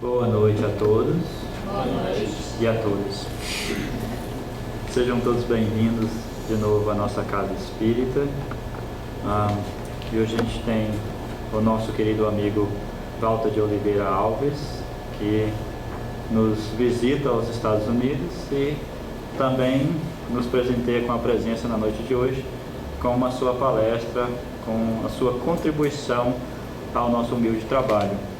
Boa noite a todos. Boa noite. E a todas. Sejam todos bem-vindos de novo à nossa casa espírita. E hoje a gente tem o nosso querido amigo Walter de Oliveira Alves, que nos visita aos Estados Unidos e também nos presenteia com a presença na noite de hoje, com a sua palestra, com a sua contribuição ao nosso humilde trabalho.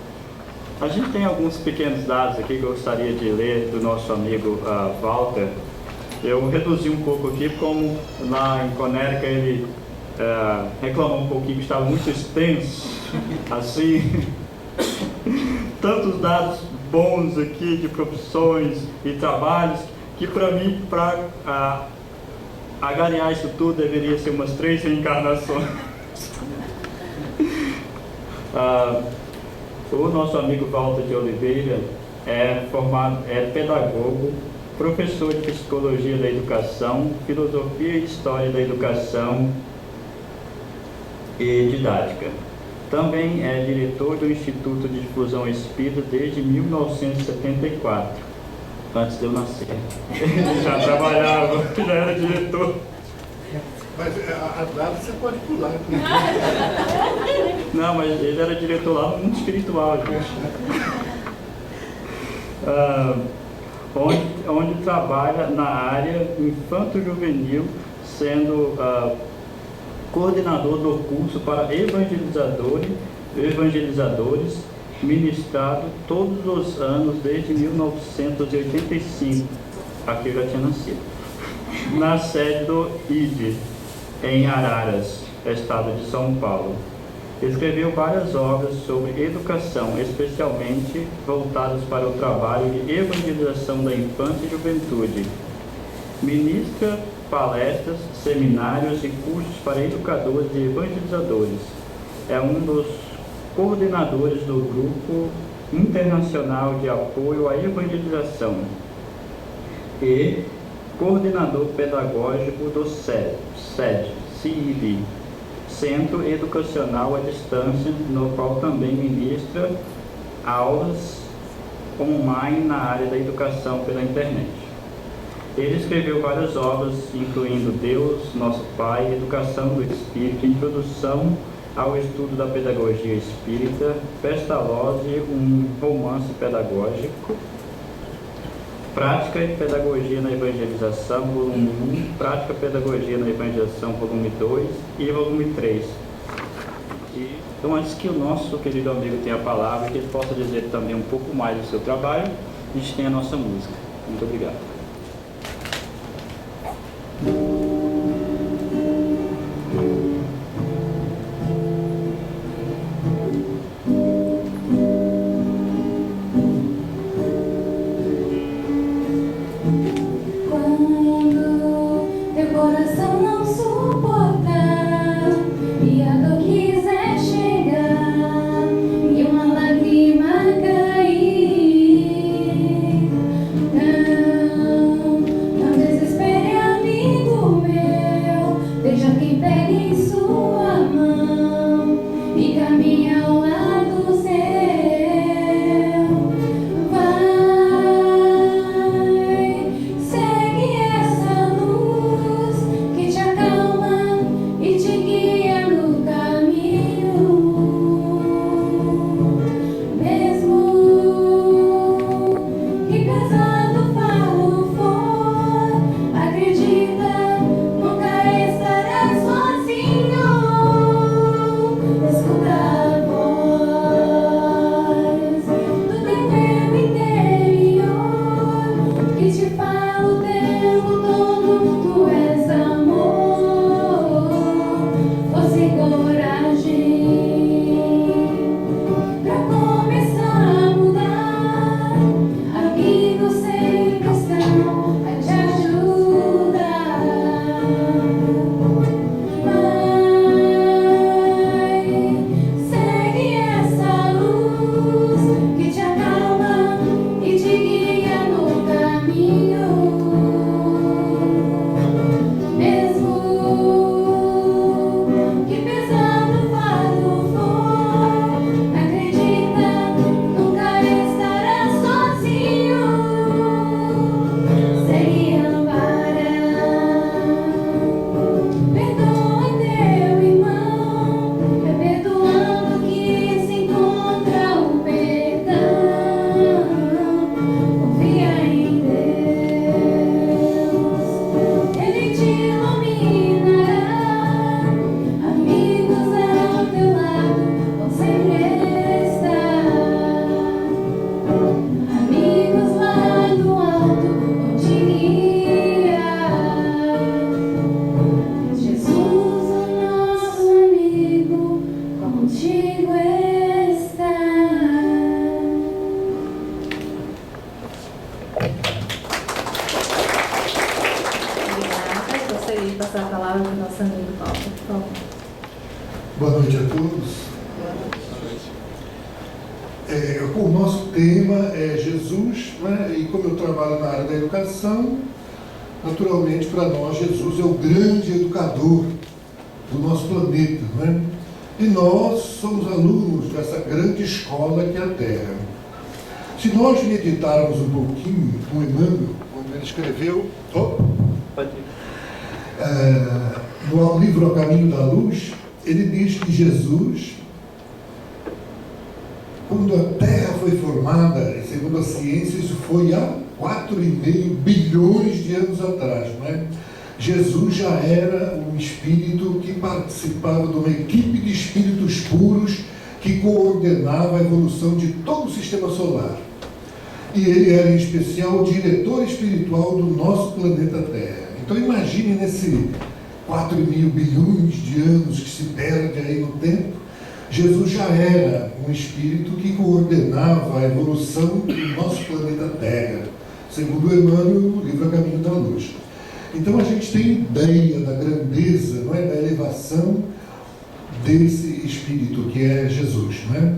A gente tem alguns pequenos dados aqui que eu gostaria de ler do nosso amigo Walter. Eu reduzi um pouco aqui, como lá em Conérica ele reclamou um pouquinho que estava muito extenso, assim, tantos dados bons aqui de profissões e trabalhos, que para mim, para agariar isso tudo, deveria ser umas 3 reencarnações. O nosso amigo Walter de Oliveira é pedagogo, professor de Psicologia da Educação, Filosofia e História da Educação e Didática. Também é diretor do Instituto de Difusão Espírita desde 1974, antes de eu nascer. Ele já trabalhava, já era diretor. Mas a data você pode pular. Não, mas ele era diretor lá no mundo espiritual, gente. Onde trabalha na área infanto-juvenil, sendo coordenador do curso para evangelizadores, ministrado todos os anos desde 1985, aqui eu já tinha nascido, na sede do ID, em Araras, estado de São Paulo. Escreveu várias obras sobre educação, especialmente voltadas para o trabalho de evangelização da infância e juventude. Ministra palestras, seminários e cursos para educadores e evangelizadores. É um dos coordenadores do Grupo Internacional de Apoio à Evangelização e coordenador pedagógico do CID, Centro Educacional à Distância, no qual também ministra aulas online na área da educação pela internet. Ele escreveu várias obras, incluindo Deus, Nosso Pai, Educação do Espírito, Introdução ao Estudo da Pedagogia Espírita, Pestalozzi, um romance pedagógico, Prática e Pedagogia na Evangelização, volume 1, Prática e Pedagogia na Evangelização, volume 2 e volume 3. Então, antes que o nosso querido amigo tenha a palavra, que ele possa dizer também um pouco mais do seu trabalho, a gente tem a nossa música. Muito obrigado. Não noite a todos. O nosso tema é Jesus, né? E como eu trabalho na área da educação, naturalmente para nós Jesus é o grande educador do nosso planeta, né? E nós somos alunos dessa grande escola que é a Terra. Se nós meditarmos um pouquinho com Emmanuel, quando ele escreveu no livro A Caminho da Luz, ele diz que Jesus, quando a Terra foi formada, segundo a ciência, isso foi há 4,5 bilhões de anos atrás, não é? Jesus já era um espírito que participava de uma equipe de espíritos puros que coordenava a evolução de todo o sistema solar. E ele era, em especial, o diretor espiritual do nosso planeta Terra. Então imagine nesse 4,5 bilhões de anos que se perde aí no tempo, Jesus já era um espírito que coordenava a evolução do nosso planeta Terra, segundo Emmanuel, no livro A Caminho da Luz. Então a gente tem ideia da grandeza, não é, da elevação desse espírito que é Jesus, não é?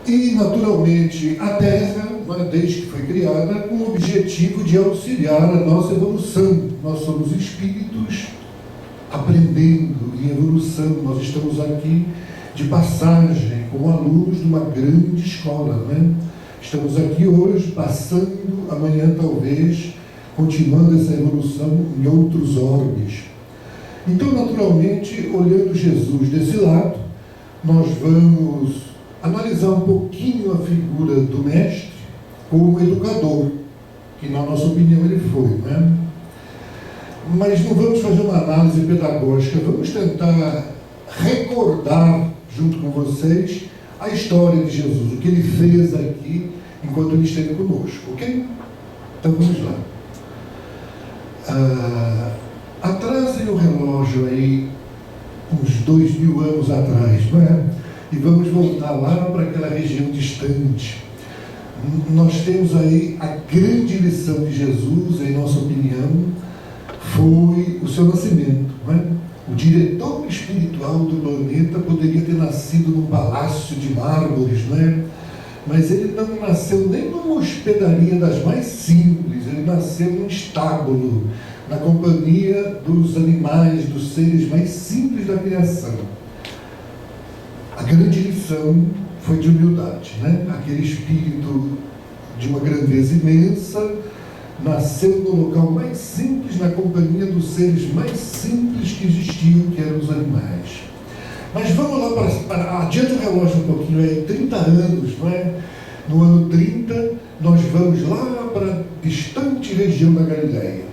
E naturalmente a Terra, não é, desde que foi criada, com o objetivo de auxiliar a nossa evolução. Nós somos espíritos aprendendo em evolução. Nós estamos aqui de passagem, como alunos de uma grande escola, né? Estamos aqui hoje, passando, amanhã talvez, continuando essa evolução em outros orbes. Então, naturalmente, olhando Jesus desse lado, nós vamos analisar um pouquinho a figura do mestre como educador, que na nossa opinião ele foi, né? Mas não vamos fazer uma análise pedagógica, vamos tentar recordar, junto com vocês, a história de Jesus, o que ele fez aqui enquanto ele esteve conosco, ok? Então vamos lá. Atrasem o relógio aí, uns 2.000 anos atrás, não é? E vamos voltar lá para aquela região distante. Nós temos aí a grande lição de Jesus, em nossa opinião, foi o seu nascimento, não é? O diretor espiritual do planeta poderia ter nascido num palácio de mármores, não é? Mas ele não nasceu nem numa hospedaria das mais simples, ele nasceu num estábulo, na companhia dos animais, dos seres mais simples da criação. A grande lição foi de humildade, né? Aquele espírito de uma grandeza imensa nasceu no local mais simples, na companhia dos seres mais simples que existiam, que eram os animais. Mas vamos lá para adianta o relógio um pouquinho, é 30 anos, não é? No ano 30, nós vamos lá para a distante região da Galileia.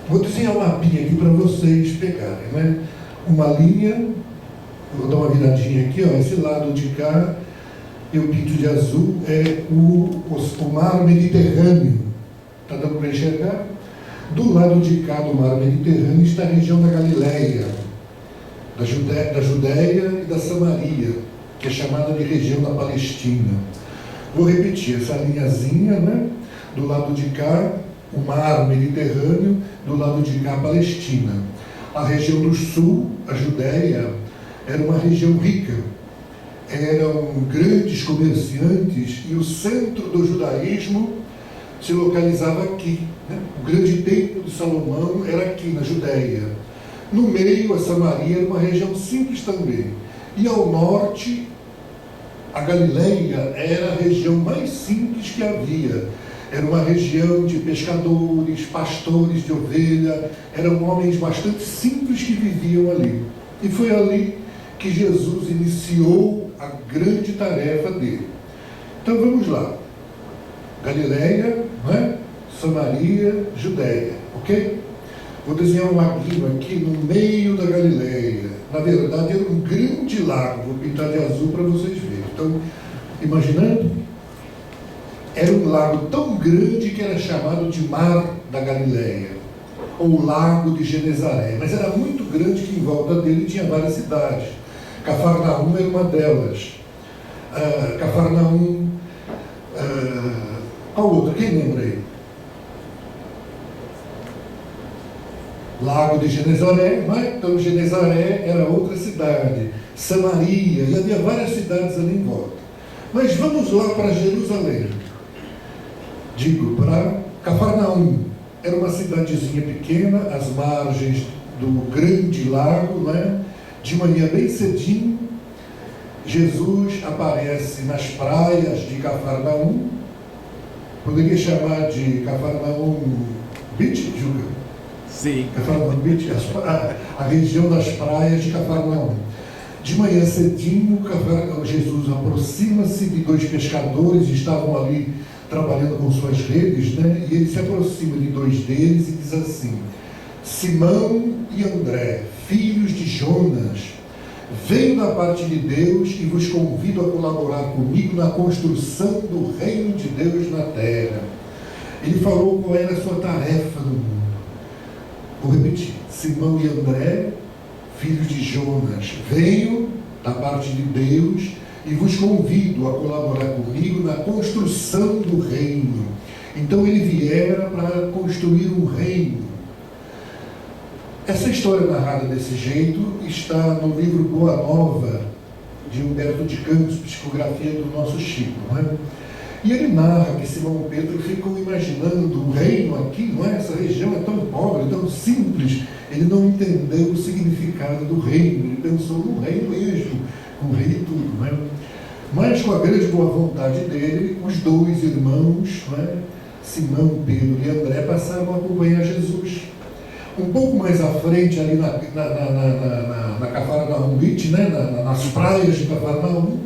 Vou desenhar um mapinha aqui para vocês pegarem, né? Uma linha, vou dar uma viradinha aqui, ó, esse lado de cá, eu pinto de azul, é o mar Mediterrâneo. Está dando para enxergar? Do lado de cá do mar Mediterrâneo está a região da Galileia, da Judéia e da Samaria, que é chamada de região da Palestina. Vou repetir, essa linhazinha, né? Do lado de cá, o mar Mediterrâneo, do lado de cá, a Palestina. A região do sul, a Judéia, era uma região rica. Eram grandes comerciantes e o centro do judaísmo se localizava aqui, né? O grande templo de Salomão era aqui, na Judéia. No meio, a Samaria era uma região simples também. E ao norte, a Galileia era a região mais simples que havia. Era uma região de pescadores, pastores de ovelha, eram homens bastante simples que viviam ali. E foi ali que Jesus iniciou a grande tarefa dele. Então vamos lá. Galileia, né? Samaria, Judéia, ok? Vou desenhar um laguinho aqui no meio da Galileia. Na verdade, era um grande lago. Vou pintar de azul para vocês verem. Então, imaginando? Era um lago tão grande que era chamado de Mar da Galileia, ou Lago de Genezaré. Mas era muito grande que em volta dele tinha várias cidades. Cafarnaum era uma delas. Cafarnaum... qual outra? Quem lembra aí? Lago de Genezaré, não é? Então Genezaré era outra cidade, Samaria, e havia várias cidades ali em volta. Mas vamos lá para Jerusalém. Digo, para Cafarnaum. Era uma cidadezinha pequena, às margens do grande lago, não é? De manhã bem cedinho, Jesus aparece nas praias de Cafarnaum. Poderia chamar de Cafarnaum Beach, Juca? Sim. Cafarnaum Beach, a região das praias de Cafarnaum. De manhã cedinho, Jesus aproxima-se de dois pescadores que estavam ali trabalhando com suas redes, né? E ele se aproxima de dois deles e diz assim: Simão e André, filhos de Jonas, venho da parte de Deus e vos convido a colaborar comigo na construção do reino de Deus na terra. Ele falou qual era a sua tarefa no mundo. Vou repetir: Simão e André, filhos de Jonas, venho da parte de Deus e vos convido a colaborar comigo na construção do reino. Então ele viera para construir um reino. Essa história narrada desse jeito está no livro Boa Nova, de Humberto de Campos, psicografia do nosso Chico, não é? E ele narra que Simão Pedro ficou imaginando o reino aqui, não é? Essa região é tão pobre, tão simples. Ele não entendeu o significado do reino, ele pensou no reino mesmo, com o rei e tudo, não é? Mas com a grande boa vontade dele, os dois irmãos, não é? Simão, Pedro e André, passaram a acompanhar Jesus. Um pouco mais à frente, ali na Cafarnaum Beach, né? Nas praias de Cafarnaum,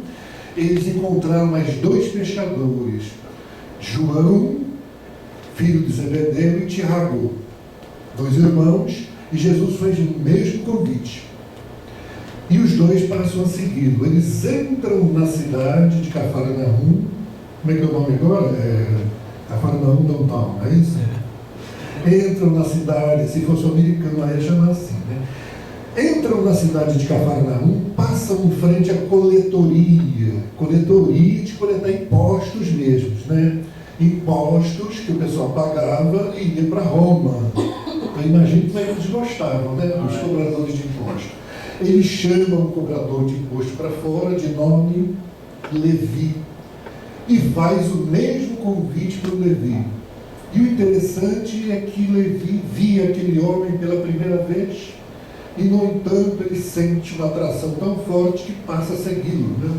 eles encontraram mais dois pescadores, João, filho de Zebedeu, e Tiago, dois irmãos, e Jesus fez o mesmo convite. E os dois passam a segui-lo. Eles entram na cidade de Cafarnaum. Como é que é o nome agora? Cafarnaum Downtown, é isso? Entram na cidade, se fosse americano, aí ia chamar assim, né? Entram na cidade de Cafarnaum, passam em frente à coletoria de coletar impostos mesmos, né? Impostos que o pessoal pagava e ia para Roma. Eu imagino que eles gostavam, né? Os cobradores de impostos. Eles chamam o cobrador de imposto para fora, de nome Levi, e faz o mesmo convite para o Levi. E o interessante é que Levi via aquele homem pela primeira vez, e no entanto ele sente uma atração tão forte que passa a segui-lo, né?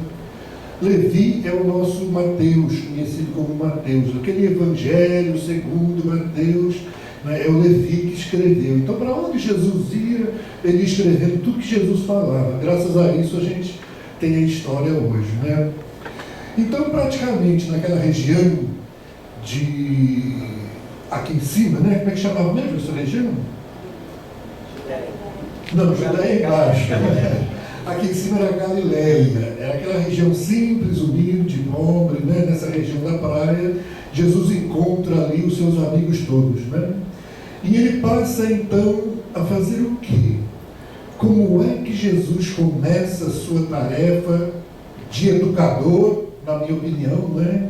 Levi é o nosso Mateus, conhecido como Mateus, aquele evangelho segundo Mateus, né? É o Levi que escreveu. Então, para onde Jesus ia, ele ia escrevendo tudo que Jesus falava. Graças a isso a gente tem a história hoje, né? Então, praticamente naquela região de aqui em cima, né? Como é que chamava mesmo essa região? Não, Judéia embaixo. Aqui em cima era Galileia, era aquela região simples, humilde, pobre, né? Nessa região da praia, Jesus encontra ali os seus amigos todos, né? E ele passa então a fazer o quê? Como é que Jesus começa a sua tarefa de educador, na minha opinião, né?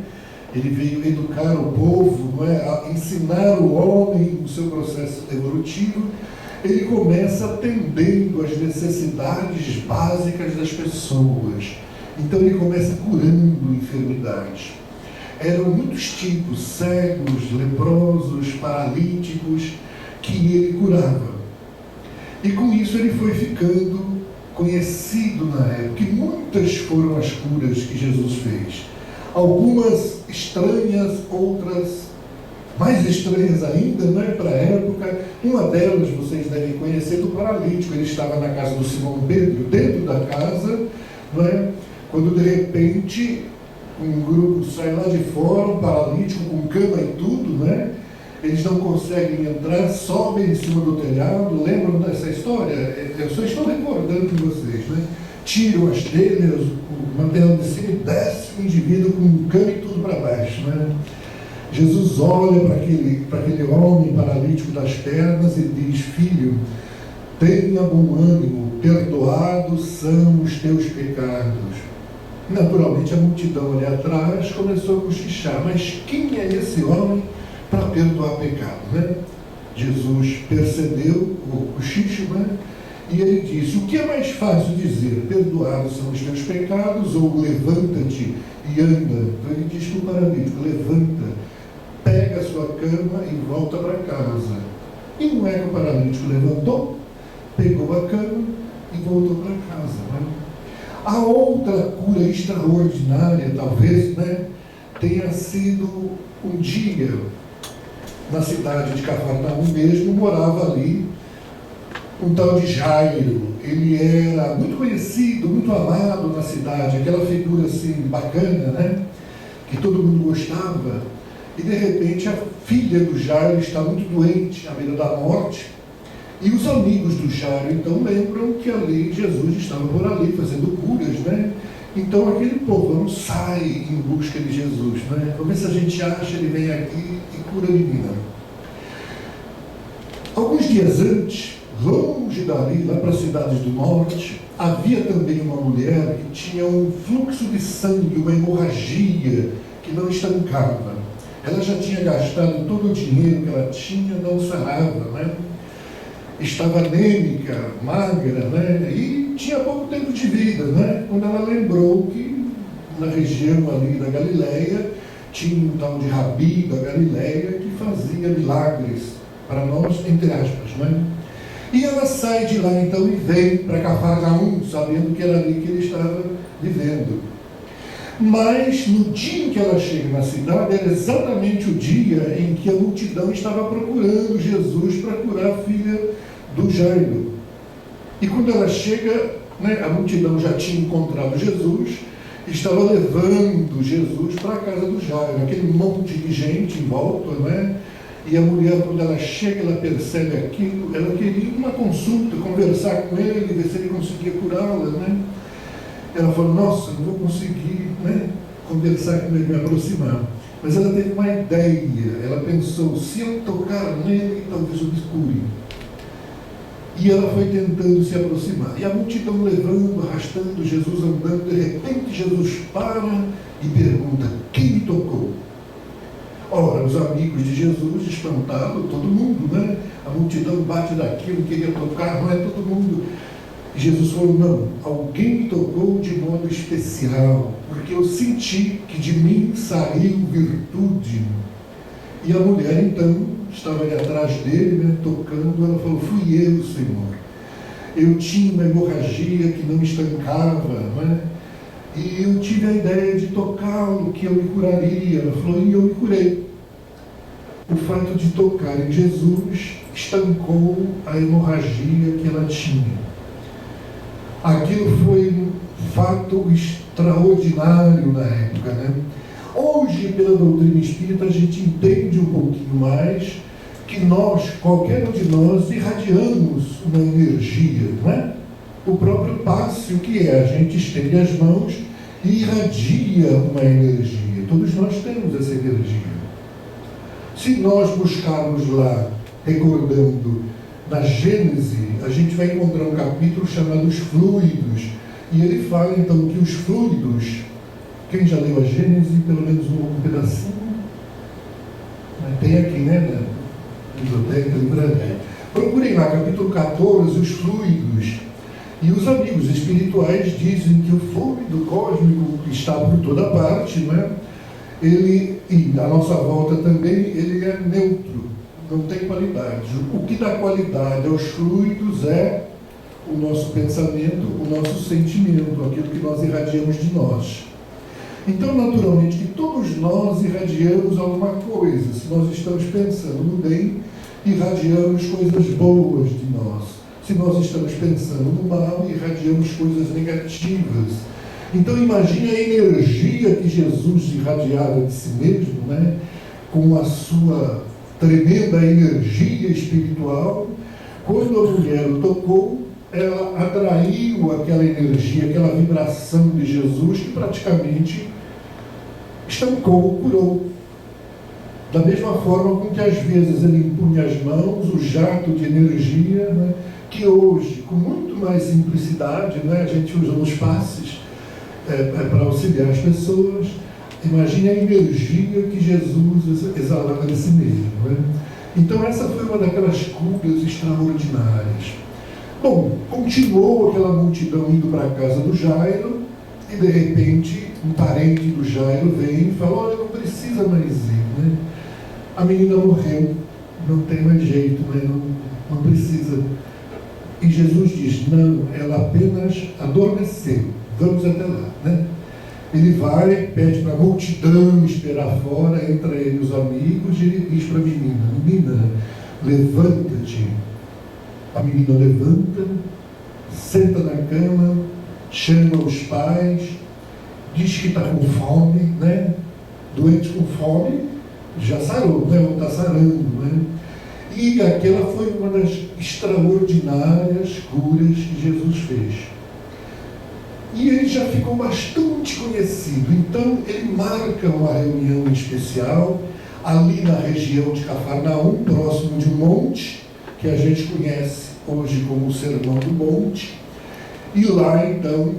Ele veio educar o povo, não é? A ensinar o homem no seu processo evolutivo. Ele começa atendendo às necessidades básicas das pessoas. Então ele começa curando enfermidades. Eram muitos tipos, cegos, leprosos, paralíticos, que ele curava. E com isso ele foi ficando conhecido na época. E muitas foram as curas que Jesus fez. Algumas estranhas, outras mais estranhas ainda, né, para a época. Uma delas vocês devem conhecer, do paralítico. Ele estava na casa do Simão Pedro, dentro da casa, não é? Quando de repente um grupo sai lá de fora, um paralítico com cama e tudo, né? Eles não conseguem entrar, sobem em cima do telhado. Lembram dessa história? Eu só estou recordando com vocês, né? Tiram as telhas, o mantel de cima e desce o indivíduo com cama e tudo para baixo, né? Jesus olha para aquele homem paralítico das pernas e diz: filho, tenha bom ânimo, perdoados são os teus pecados. Naturalmente a multidão ali atrás começou a cochichar: mas quem é esse homem para perdoar pecado, né? Jesus percebeu o cochicho, né? E ele disse: o que é mais fácil dizer? Perdoados são os teus pecados, ou levanta-te e anda? Então ele diz para o paralítico: levanta, pega a sua cama e volta para casa. E não é que o paralítico levantou, pegou a cama e voltou para casa, né? A outra cura extraordinária, talvez, né, tenha sido um dia na cidade de Cafarnaum mesmo, morava ali um tal de Jairo. Ele era muito conhecido, muito amado na cidade, aquela figura assim bacana, né, que todo mundo gostava. E de repente a filha do Jairo está muito doente, à beira da morte. E os amigos do Jairo então lembram que ali Jesus estava por ali fazendo curas, né? Então aquele povão sai em busca de Jesus, né? Vamos ver se a gente acha, ele vem aqui e cura a menina. Alguns dias antes, longe dali, lá para as cidades do norte, havia também uma mulher que tinha um fluxo de sangue, uma hemorragia que não estancava. Ela já tinha gastado todo o dinheiro que ela tinha, não sarava, né? Estava anêmica, magra, né? E tinha pouco tempo de vida, né? Quando ela lembrou que na região ali da Galileia tinha um tal de Rabi da Galileia que fazia milagres para nós, entre aspas, né? E ela sai de lá então e vem para Cafarnaum, sabendo que era ali que ele estava vivendo. Mas no dia em que ela chega na cidade, era exatamente o dia em que a multidão estava procurando Jesus para curar a filha do Jairo. E quando ela chega, né, a multidão já tinha encontrado Jesus, estava levando Jesus para a casa do Jairo, aquele monte de gente em volta, né? E a mulher, quando ela chega, ela percebe aquilo, ela queria uma consulta, conversar com ele, ver se ele conseguia curá-la, né? Ela falou: nossa, não vou conseguir, né, conversar com ele, me aproximar. Mas ela teve uma ideia, ela pensou: se eu tocar nele, talvez eu me cure. E ela foi tentando se aproximar. E a multidão levando, arrastando, Jesus andando. De repente Jesus para e pergunta: quem me tocou? Ora, os amigos de Jesus espantados, todo mundo, né? A multidão bate daquilo, queria tocar, não é todo mundo. Jesus falou: não, alguém me tocou de modo especial, porque eu senti que de mim saiu virtude. E a mulher então estava ali atrás dele, né, tocando. Ela falou: fui eu, Senhor. Eu tinha uma hemorragia que não estancava, né? E eu tive a ideia de tocá-lo, que eu me curaria. Ela falou: e eu me curei. O fato de tocar em Jesus estancou a hemorragia que ela tinha. Aquilo foi um fato extraordinário na época, né? Hoje, pela doutrina espírita, a gente entende um pouquinho mais que nós, qualquer um de nós, irradiamos uma energia, não é? O próprio passe, o que é? A gente estende as mãos e irradia uma energia. Todos nós temos essa energia. Se nós buscarmos lá, recordando, na Gênese, a gente vai encontrar um capítulo chamado Os Fluidos. E ele fala então que os fluidos, quem já leu a Gênese, pelo menos um pedacinho, tem aqui, né, na biblioteca, livraria. Procurem lá, capítulo 14, os fluidos. E os amigos espirituais dizem que o fluido cósmico que está por toda parte, né, ele, e à nossa volta também, ele é neutro, não tem qualidade. O que dá qualidade aos fluidos é o nosso pensamento, o nosso sentimento, aquilo que nós irradiamos de nós. Então, naturalmente, que todos nós irradiamos alguma coisa. Se nós estamos pensando no bem, irradiamos coisas boas de nós. Se nós estamos pensando no mal, irradiamos coisas negativas. Então, imagine a energia que Jesus irradiava de si mesmo, né? Com a sua tremenda energia espiritual. Quando a mulher o tocou, ela atraiu aquela energia, aquela vibração de Jesus que praticamente estancou, curou. Da mesma forma com que às vezes ele impunha as mãos, o jato de energia, né, que hoje, com muito mais simplicidade, né, a gente usa nos passes para auxiliar as pessoas. Imagine a energia que Jesus exalava de si mesmo, né? Então essa foi uma daquelas curas extraordinárias. Bom, continuou aquela multidão indo para a casa do Jairo, e de repente um parente do Jairo vem e fala: olha, não precisa mais ir, né? A menina morreu, não tem mais jeito, né? Não precisa. E Jesus diz: não, ela apenas adormeceu, vamos até lá, né? Ele vai, pede para a multidão esperar fora, entra ele os amigos, e ele diz para a menina: menina, levanta-te. A menina levanta, senta na cama, chama os pais, diz que está com fome, né? Doente com fome, já sarou, né? Ou está sarando, né? E aquela foi uma das extraordinárias curas que Jesus fez. E ele já ficou bastante conhecido. Então ele marca uma reunião especial ali na região de Cafarnaum, próximo de um monte que a gente conhece hoje como o Sermão do Monte. E lá então,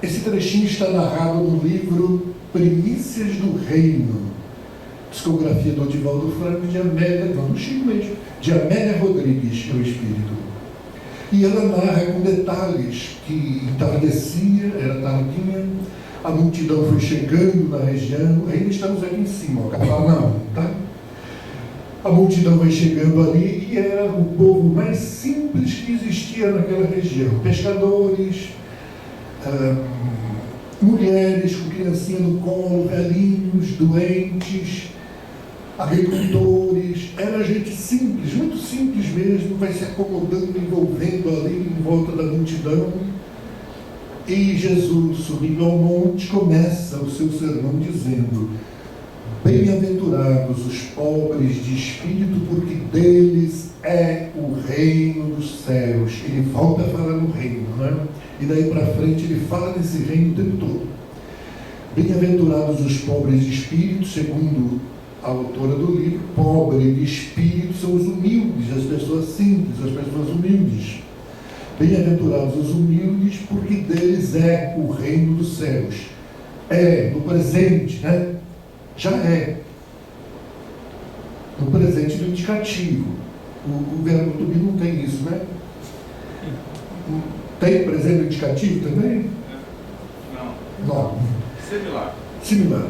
esse trechinho está narrado no livro Primícias do Reino, psicografia do Odivaldo Franco, de Amélia, não, no Chico mesmo, de Amélia Rodrigues, o Espírito. E ela narra com detalhes que entardecia, era tardinha, a multidão foi chegando na região, ainda estamos aqui em cima, ó, Cafarnaum, tá? A multidão vai chegando ali e era o povo mais simples que existia naquela região. Pescadores, mulheres com criancinha no colo, velhinhos, doentes, agricultores. Era gente simples, muito simples mesmo, vai se acomodando, envolvendo ali em volta da multidão. E Jesus, subindo ao monte, começa o seu sermão dizendo: bem-aventurados os pobres de espírito, porque deles é o reino dos céus. Ele volta a falar no reino, né? E daí para frente ele fala desse reino o tempo todo. Bem-aventurados os pobres de espírito, segundo a autora do livro, pobre de espírito são os humildes, as pessoas simples, as pessoas humildes. Bem-aventurados os humildes, porque deles é o reino dos céus. É, no presente, né? Já é. No presente do indicativo. O verbo to be não tem isso, né? Tem presente indicativo também? Não. Similar.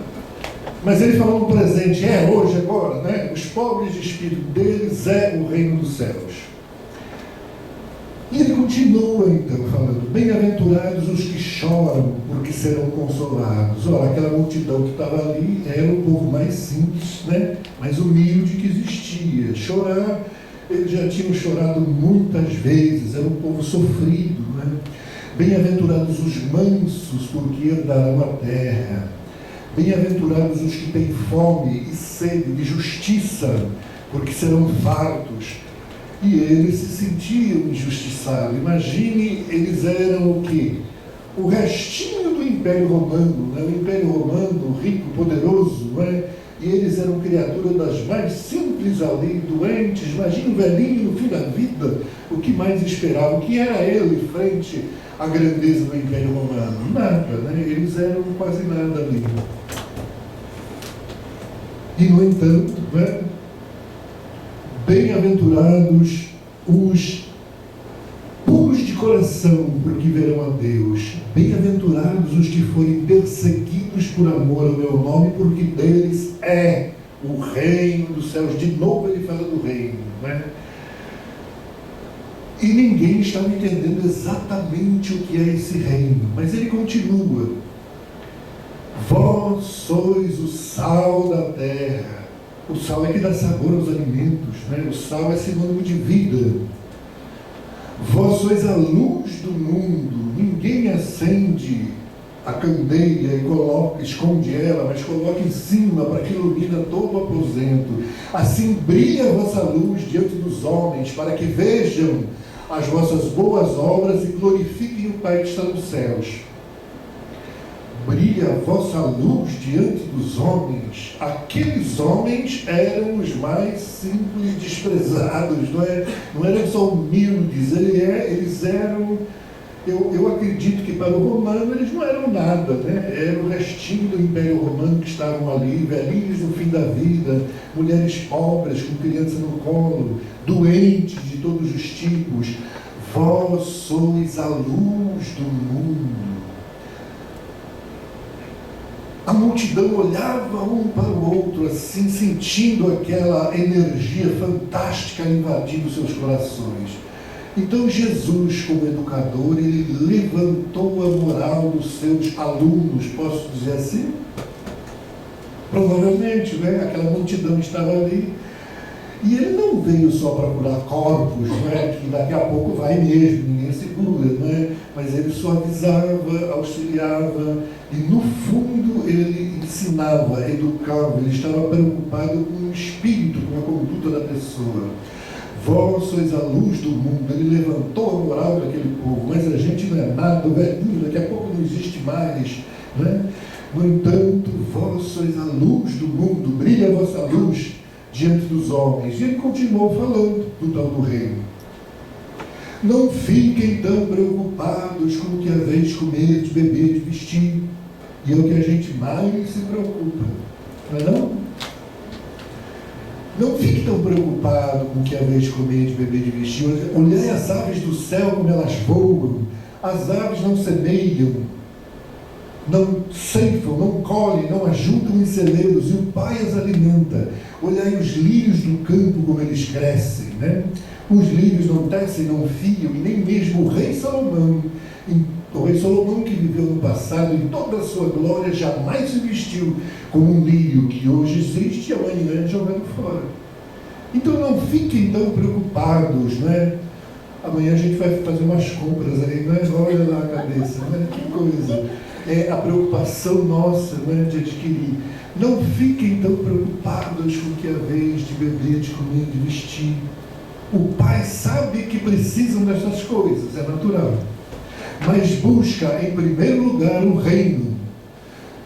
Mas ele falou no presente, é hoje, agora, né? Os pobres de espírito, deles é o reino dos céus. E ele continua então falando: bem-aventurados os que choram, porque serão consolados. Olha, aquela multidão que estava ali era o povo mais simples, né? Mais humilde que existia. Chorar, eles já tinham chorado muitas vezes, era um povo sofrido, né? Bem-aventurados os mansos, porque herdarão a terra. Bem-aventurados os que têm fome e sede de justiça, porque serão fartos. E eles se sentiam injustiçados. Imagine, eles eram o quê? O restinho do Império Romano, né? O Império Romano, rico, poderoso, não é? E eles eram criaturas das mais simples ali, doentes. Imagine o velhinho no fim da vida, o que mais esperava? O que era ele frente à grandeza do Império Romano? Nada, né? Eles eram quase nada ali. E, no entanto, né? Bem-aventurados os puros de coração, porque verão a Deus. Bem-aventurados os que forem perseguidos por amor ao meu nome, porque deles é o reino dos céus. De novo ele fala do reino, né? E ninguém estava entendendo exatamente o que é esse reino, mas ele continua: vós sois o sal da terra. O sal é que dá sabor aos alimentos, né? O sal é sinônimo de vida. Vós sois a luz do mundo. Ninguém acende a candeia e esconde ela, mas coloca em cima para que ilumina todo o aposento. Assim brilha a vossa luz diante dos homens, para que vejam as vossas boas obras e glorifiquem o Pai que está nos céus. Brilha a vossa luz diante dos homens. Aqueles homens eram os mais simples e desprezados, não eram só humildes, eles eram Eu acredito que para o romano eles não eram nada, né? Era o restinho do Império Romano que estavam ali, velhinhos no fim da vida, mulheres pobres com criança no colo, doentes de todos os tipos. Vós sois a luz do mundo. A multidão olhava um para o outro, assim, sentindo aquela energia fantástica invadindo seus corações. Então Jesus, como educador, ele levantou a moral dos seus alunos, posso dizer assim? Provavelmente, né? Aquela multidão estava ali. E ele não veio só para curar corpos, né? Que daqui a pouco vai mesmo, ninguém segura, né? Mas ele suavizava, auxiliava, e no fundo ele ensinava, educava, ele estava preocupado com o espírito, com a conduta da pessoa. Vós sois a luz do mundo. Ele levantou a moral daquele povo, mas a gente não é nada, o velhinho daqui a pouco não existe mais, né? No entanto, vós sois a luz do mundo, brilha a vossa luz diante dos homens. E ele continuou falando do tal do reino. Não fiquem tão preocupados com o que haveis de comer, de beber, de vestir. E é o que a gente mais se preocupa, não é não? Não fique tão preocupado com o que haveis de comer, de beber, de vestir. Olhai as aves do céu como elas voam. As aves não semeiam, não ceifam, não colhem, não ajuntam em celeiros, e o Pai as alimenta. Olhai os lírios do campo como eles crescem, né? Os lírios não tecem, não fiam, e nem mesmo o rei Salomão, que viveu no passado, em toda a sua glória, jamais se vestiu como um lírio que hoje existe e amanhã é jogado fora. Então não fiquem tão preocupados, né? Amanhã a gente vai fazer umas compras aí, né? Olha lá a cabeça, né? Que coisa. É a preocupação nossa, né? De adquirir. Não fiquem tão preocupados com o que haveis de beber, de comer, de vestir. O Pai sabe que precisam dessas coisas, é natural. Mas busca em primeiro lugar o reino.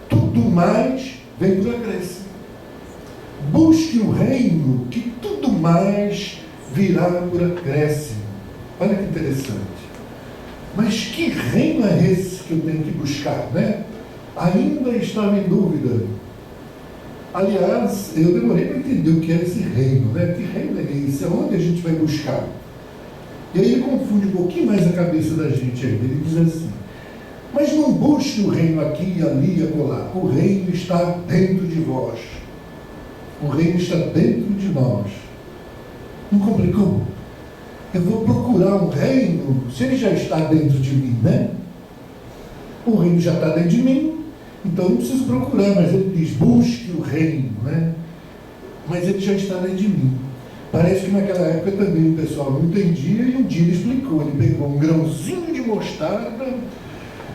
Tudo mais vem por acréscimo. Busque o reino, que tudo mais virá por acréscimo. Olha que interessante. Mas que reino é esse que eu tenho que buscar, né? Ainda estava em dúvida. Aliás, eu demorei para entender o que era esse reino, né? Que reino é esse? Aonde a gente vai buscar? E aí ele confunde um pouquinho mais a cabeça da gente ainda. Ele diz assim: mas não busque o reino aqui, ali e acolá. O reino está dentro de vós. O reino está dentro de nós. Não complicou? Eu vou procurar um reino, se ele já está dentro de mim, né? O reino já está dentro de mim, então não preciso procurar, mas ele diz, busque o reino, né? Mas ele já está dentro de mim. Parece que naquela época também o pessoal não entendia, e um dia ele explicou, ele pegou um grãozinho de mostarda,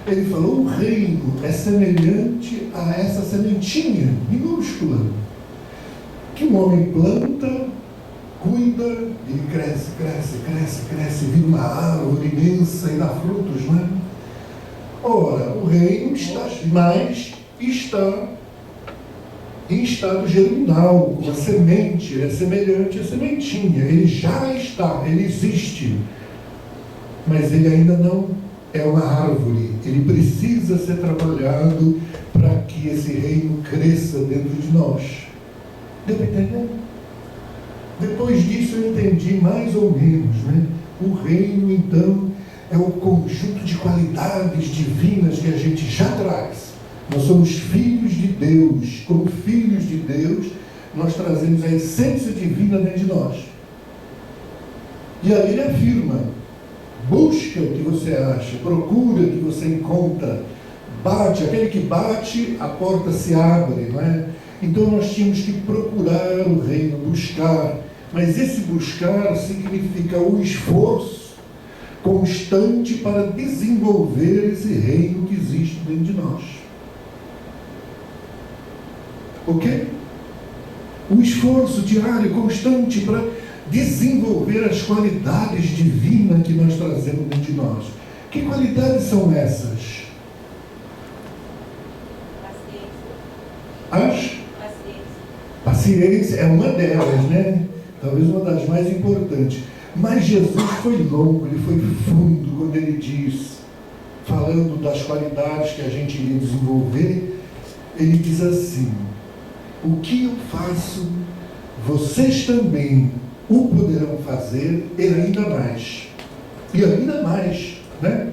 ele falou, o reino é semelhante a essa sementinha minúscula, que um homem planta, cuida, ele cresce, cresce, cresce, cresce, vira uma árvore imensa e dá frutos, não é? Ora, o reino está em estado germinal, com a semente, ele é semelhante à sementinha, ele já está, ele existe, mas ele ainda não é uma árvore, ele precisa ser trabalhado para que esse reino cresça dentro de nós. Deu para entender? Depois disso eu entendi mais ou menos, né? O reino, então, é o conjunto de qualidades divinas que a gente já traz. Nós somos filhos de Deus. Como filhos de Deus, nós trazemos a essência divina dentro de nós. E aí ele afirma, busca o que você acha, procura o que você encontra, bate, aquele que bate, a porta se abre, não é? Então nós tínhamos que procurar o reino, buscar, mas esse buscar significa o esforço constante para desenvolver esse reino que existe dentro de nós. Ok? O esforço diário, constante para desenvolver as qualidades divinas que nós trazemos dentro de nós. Que qualidades são essas? Paciência é uma delas, né? Talvez uma das mais importantes. Mas Jesus foi longo, ele foi fundo quando ele diz, falando das qualidades que a gente iria desenvolver, ele diz assim: o que eu faço, vocês também o poderão fazer e ainda mais. E ainda mais, né?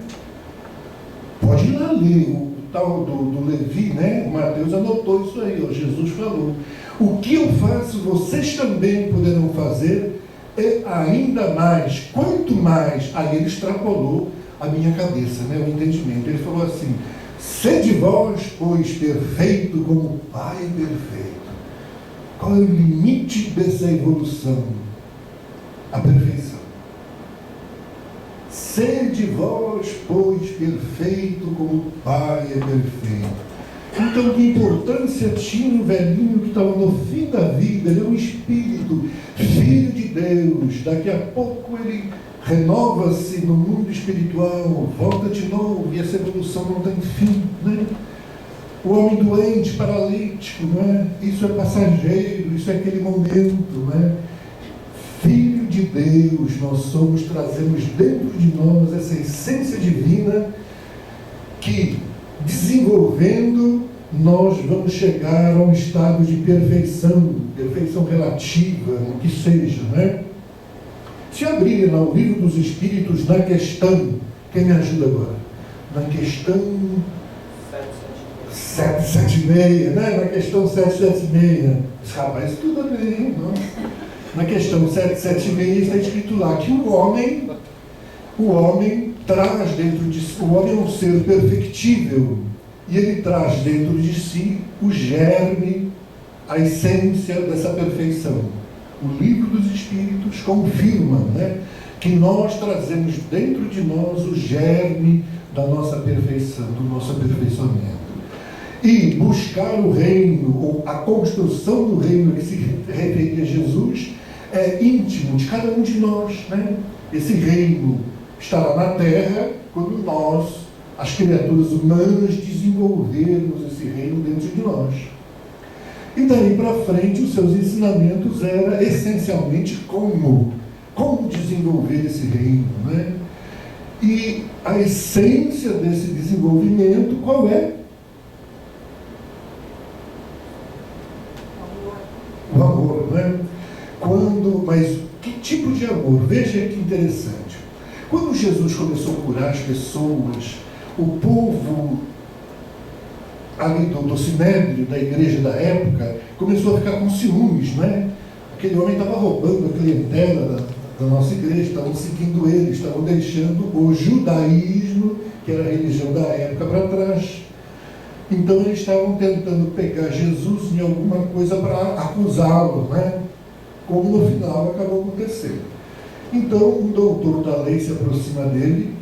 Pode ir lá ler o tal do Levi, né? O Mateus anotou isso aí, ó, Jesus falou. O que eu faço, vocês também poderão fazer e ainda mais. Quanto mais, aí ele extrapolou a minha cabeça, né? O entendimento. Ele falou assim: sede vós, pois, perfeito como o Pai é perfeito. Qual é o limite dessa evolução? A perfeição. Sede vós, pois, perfeito como o Pai é perfeito. Então, que importância tinha o velhinho que estava no fim da vida? Ele é um espírito, filho de Deus. Daqui a pouco ele renova-se no mundo espiritual, volta de novo, e essa evolução não tem fim, né? O homem doente, paralítico, não é? Isso é passageiro, isso é aquele momento, não é? Filho de Deus, nós somos, trazemos dentro de nós essa essência divina que, desenvolvendo, nós vamos chegar a um estado de perfeição, perfeição relativa, o que seja, né? Se abrirem lá o Livro dos Espíritos, na questão, quem me ajuda agora? Na questão 776, né? Na questão 776. Rapaz, tudo bem, nossa. Na questão 776 está escrito lá que o homem traz dentro de si, o homem é um ser perfectível, e ele traz dentro de si o germe, a essência dessa perfeição. O Livro dos Espíritos confirma, né, que nós trazemos dentro de nós o germe da nossa perfeição, do nosso aperfeiçoamento. E buscar o reino, ou a construção do reino que se refere a Jesus, é íntimo de cada um de nós, né? Esse reino estará na Terra quando nós, as criaturas humanas, desenvolvermos esse reino dentro de nós. E daí para frente, os seus ensinamentos eram essencialmente como desenvolver esse reino, né? E a essência desse desenvolvimento, qual é? O amor, né? Mas que tipo de amor? Veja que interessante. Quando Jesus começou a curar as pessoas, o povo ali do Sinédrio, da igreja da época, começou a ficar com ciúmes, né? Aquele homem estava roubando a clientela da nossa igreja, estavam seguindo ele, estavam deixando o judaísmo, que era a religião da época, para trás. Então eles estavam tentando pegar Jesus em alguma coisa para acusá-lo, né? Como no final acabou acontecendo. Então um doutor da lei se aproxima dele,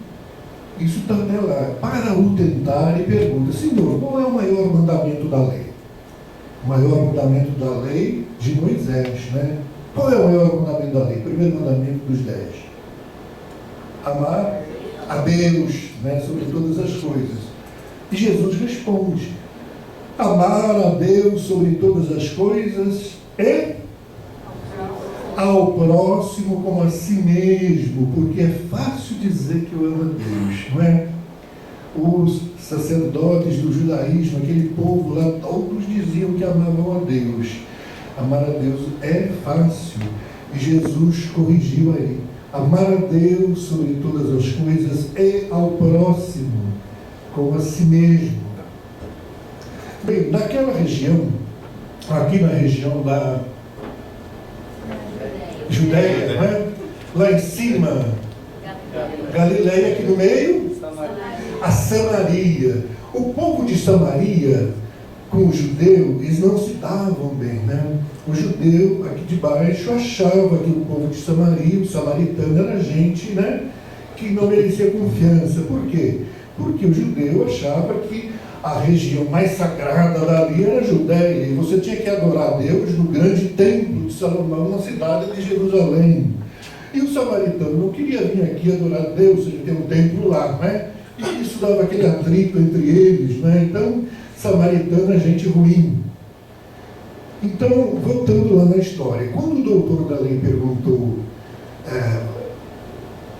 isso está até lá, para o tentar, e pergunta: Senhor, qual é o maior mandamento da lei? O maior mandamento da lei de Moisés, né? Qual é o maior mandamento da lei? Primeiro mandamento dos 10. Amar a Deus, né, sobre todas as coisas. E Jesus responde: amar a Deus sobre todas as coisas e ao próximo como a si mesmo, porque é fácil dizer que eu amo a Deus, não é? Os sacerdotes do judaísmo, aquele povo lá, todos diziam que amavam a Deus. Amar a Deus é fácil, e Jesus corrigiu aí: amar a Deus sobre todas as coisas e ao próximo como a si mesmo. Bem, naquela região, aqui na região da Judéia, né? Lá em cima, Galileia, aqui no meio, a Samaria. O povo de Samaria com o judeu, eles não se davam bem, né? O judeu, aqui de baixo, achava que o povo de Samaria, o samaritano, era gente, né, que não merecia confiança. Por quê? Porque o judeu achava que a região mais sagrada dali era a Judéia, e você tinha que adorar a Deus no grande templo de Salomão, na cidade de Jerusalém. E o samaritano não queria vir aqui adorar a Deus, ele tem um templo lá, né? E isso dava aquele atrito entre eles, né? Então, samaritano é gente ruim. Então, voltando lá na história, quando o doutor da lei perguntou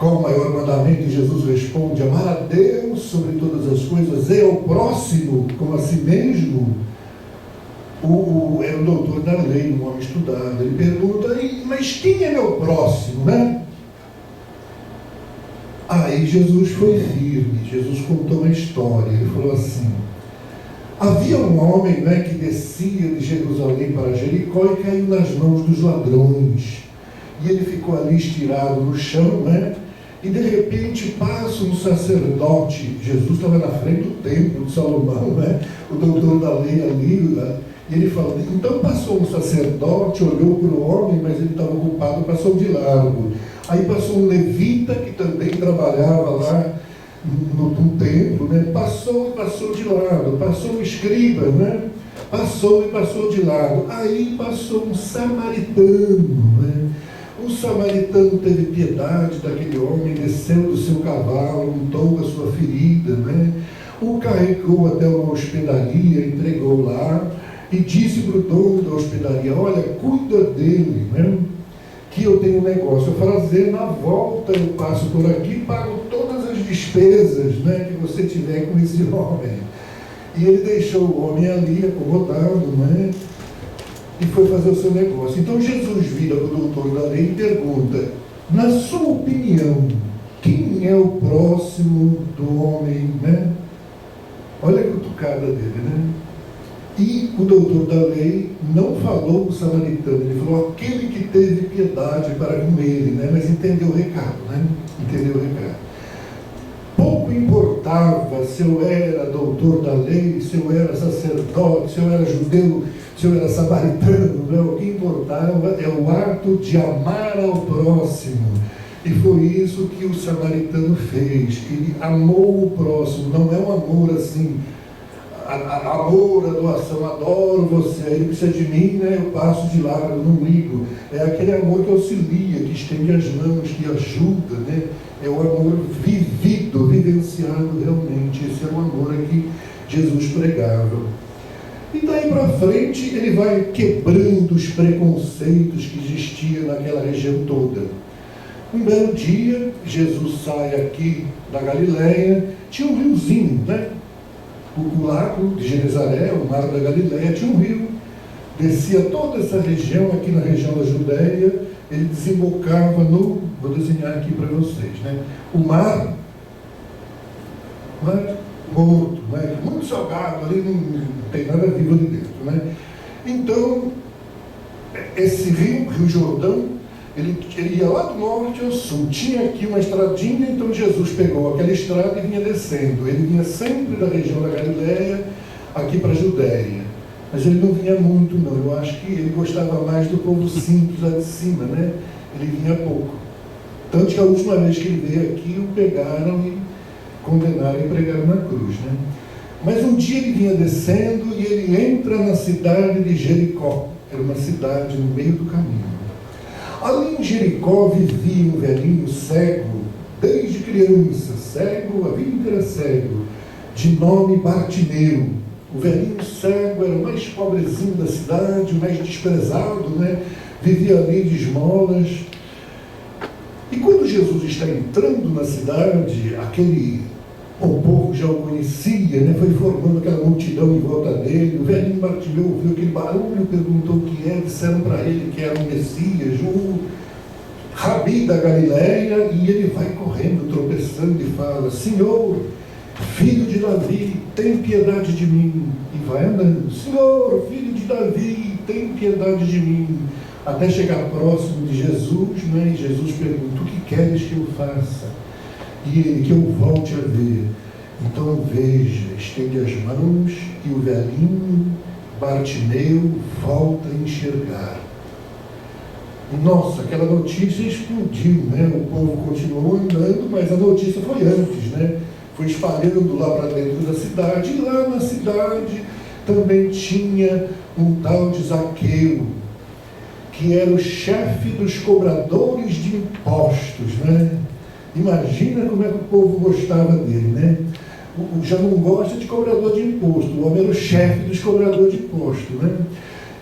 Qual o maior mandamento? Jesus responde: amar a Deus sobre todas as coisas e ao próximo como a si mesmo. Era o doutor da lei, um homem estudado. Ele pergunta: mas quem é meu próximo, né? Aí Jesus foi firme. Jesus contou uma história. Ele falou assim: havia um homem, né, que descia de Jerusalém para Jericó e caiu nas mãos dos ladrões. E ele ficou ali estirado no chão, né? E de repente passa um sacerdote. Jesus estava na frente do templo de Salomão, né? O doutor da lei ali, né? E ele fala: então passou um sacerdote, olhou para o homem, mas ele estava ocupado, passou de largo. Aí passou um levita que também trabalhava lá no templo, né? Passou e passou de lado. Passou um escriba, né? Passou e passou de lado. Aí passou um samaritano, né? O samaritano teve piedade daquele homem, desceu do seu cavalo, untou a sua ferida, né? O carregou até uma hospedaria, entregou lá e disse para o dono da hospedaria: olha, cuida dele, né? Que eu tenho um negócio a fazer, na volta eu passo por aqui e pago todas as despesas, né, que você tiver com esse homem. E ele deixou o homem ali acomodado, né? E foi fazer o seu negócio. Então Jesus vira para o doutor da lei e pergunta: na sua opinião, quem é o próximo do homem, né? Olha a cutucada dele, né? E o doutor da lei não falou o samaritano, ele falou aquele que teve piedade para com ele, né? Mas entendeu o recado, né? Entendeu o recado. Pouco importava se eu era doutor da lei, se eu era sacerdote, se eu era judeu, se eu era samaritano, né? O que importava é o ato de amar ao próximo. E foi isso que o samaritano fez. Ele amou o próximo. Não é um amor assim, amor, adoração, adoro você, ele precisa de mim, né? Eu passo de lado, não ligo. É aquele amor que auxilia, que estende as mãos, que ajuda, né? É o amor vivido, vivenciado realmente. Esse é o amor que Jesus pregava. E daí para frente ele vai quebrando os preconceitos que existiam naquela região toda. Um belo dia, Jesus sai aqui da Galileia, tinha um riozinho, né? O lago de Genezaré, o mar da Galileia, tinha um rio, descia toda essa região, aqui na região da Judéia, ele desembocava no, vou desenhar aqui para vocês, né? O mar morto, né? Muito salgado, ali não tem nada vivo ali dentro, né? Então, esse rio Jordão, ele ia lá do norte ao sul, tinha aqui uma estradinha, então Jesus pegou aquela estrada e vinha descendo. Ele vinha sempre da região da Galileia, aqui para a Judéia. Mas ele não vinha muito, não. Eu acho que ele gostava mais do povo simples lá de cima, né? Ele vinha pouco. Tanto que a última vez que ele veio aqui, o pegaram e condenaram e pregaram na cruz, né? Mas um dia ele vinha descendo e ele entra na cidade de Jericó. Era uma cidade no meio do caminho. Ali em Jericó vivia um velhinho cego, desde criança, cego, a vida inteira cego, de nome Bartimeu. O velhinho cego era o mais pobrezinho da cidade, o mais desprezado, né? Vivia ali de esmolas. E quando Jesus está entrando na cidade, o povo já o conhecia, né? Foi formando aquela multidão em volta dele. O velhinho Bartimeu ouviu aquele barulho, perguntou o que é, disseram para ele que era um Messias, o Rabi da Galileia, e ele vai correndo, tropeçando e fala: Senhor, filho de Davi, tem piedade de mim. E vai andando: Senhor, filho de Davi, tem piedade de mim. Até chegar próximo de Jesus, né? E Jesus pergunta: o que queres que eu faça? E ele: que eu volte a ver. Então veja, estende as mãos, e o velhinho Bartimeu volta a enxergar. Nossa, aquela notícia explodiu, né? O povo continuou andando, mas a notícia foi antes, né? Foi espalhando lá para dentro da cidade, e lá na cidade também tinha um tal de Zaqueu, que era o chefe dos cobradores de impostos, né? Imagina como é que o povo gostava dele, né? Já não gosta de cobrador de imposto, o homem era o chefe dos cobradores de imposto, né?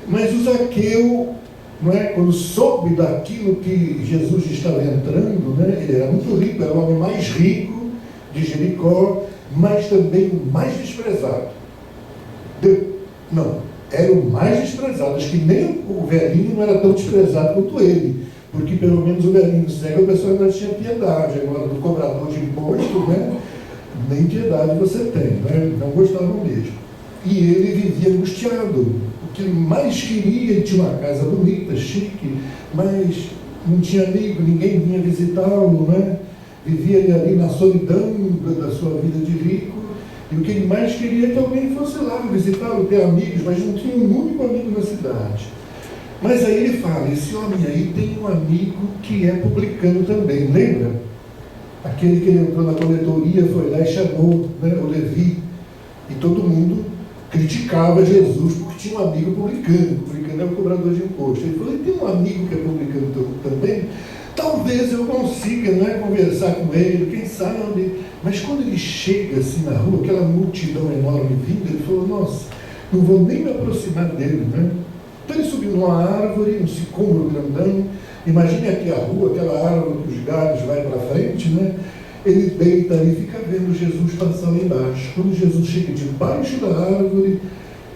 Mas o Zaqueu não é? Quando soube daquilo que Jesus estava entrando, né? Ele era muito rico, era o homem mais rico de Jericó, mas também o mais desprezado. Não, era o mais desprezado. Acho que nem o velhinho não era tão desprezado quanto ele, porque pelo menos o velhinho cego, a pessoa ainda tinha piedade. Agora, do cobrador de imposto, né? Nem piedade você tem, né? Não gostavam mesmo. E ele vivia angustiado. O que ele mais queria, ele tinha uma casa bonita, chique, mas não tinha amigo, ninguém vinha visitá-lo, né? Vivia ele ali na solidão da sua vida de rico, e o que ele mais queria é que alguém fosse lá visitá-lo, ter amigos, mas não tinha um único amigo na cidade. Mas aí ele fala, esse homem aí tem um amigo que é publicano também, lembra? Aquele que ele entrou na coletoria, foi lá e chamou, né, o Levi, e todo mundo criticava Jesus porque tinha um amigo publicano. Publicano é o cobrador de imposto. Ele falou, tem um amigo que é publicano também, talvez eu consiga, não é, conversar com ele, quem sabe. Mas quando ele chega assim na rua, aquela multidão enorme vindo, ele falou, nossa, não vou nem me aproximar dele, né? Então ele subiu numa árvore, um sicômoro grandão. Imagine aqui a rua, aquela árvore que os galhos vai para frente, né? Ele deita ali e fica vendo Jesus passar lá embaixo. Quando Jesus chega debaixo da árvore,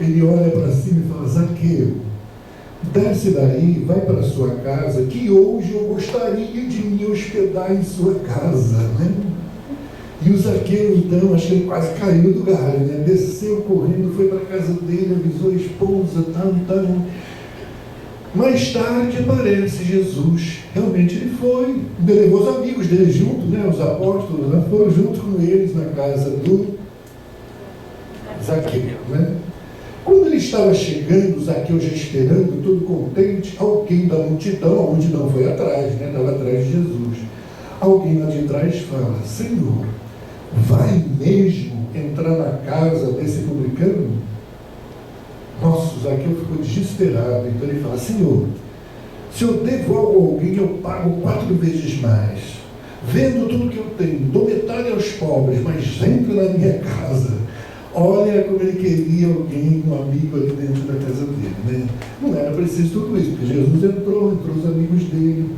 ele olha para cima e fala, Zaqueu, desce daí, vai para a sua casa, que hoje eu gostaria de me hospedar em sua casa, né? E o Zaqueu, então, acho que ele quase caiu do galho, né? Desceu correndo, foi para a casa dele, avisou a esposa, tal. Mais tarde aparece Jesus. Realmente ele foi, levou os amigos dele junto, né? Os apóstolos, né? Foram junto com eles na casa do Zaqueu, né? Quando ele estava chegando, Zaqueu já esperando, todo contente, alguém da multidão, a multidão foi atrás, né? Estava atrás de Jesus. Alguém lá de trás fala, Senhor, vai mesmo entrar na casa desse publicano? Nossa, o Zaqueu ficou desesperado. Então ele fala, Senhor, se eu devo algo a alguém, eu pago 4 vezes mais. Vendo tudo que eu tenho, dou metade aos pobres, mas entra na minha casa. Olha como ele queria alguém, um amigo ali dentro da casa dele, né? Não era preciso tudo isso, porque Jesus entrou os amigos dele.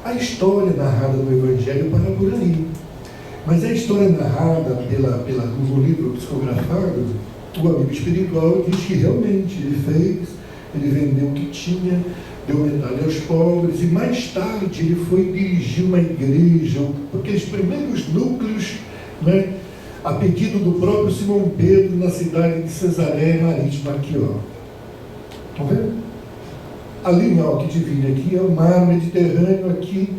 A história narrada no Evangelho para por aí. Mas a história narrada no livro psicografado, o amigo espiritual diz que realmente ele vendeu o que tinha, deu metade aos pobres, e mais tarde ele foi dirigir uma igreja, porque os primeiros núcleos, né, a pedido do próprio Simão Pedro, na cidade de Cesareia Marítima, aqui, ó. Estão vendo? Ali, ó, que divide aqui é o mar Mediterrâneo, aqui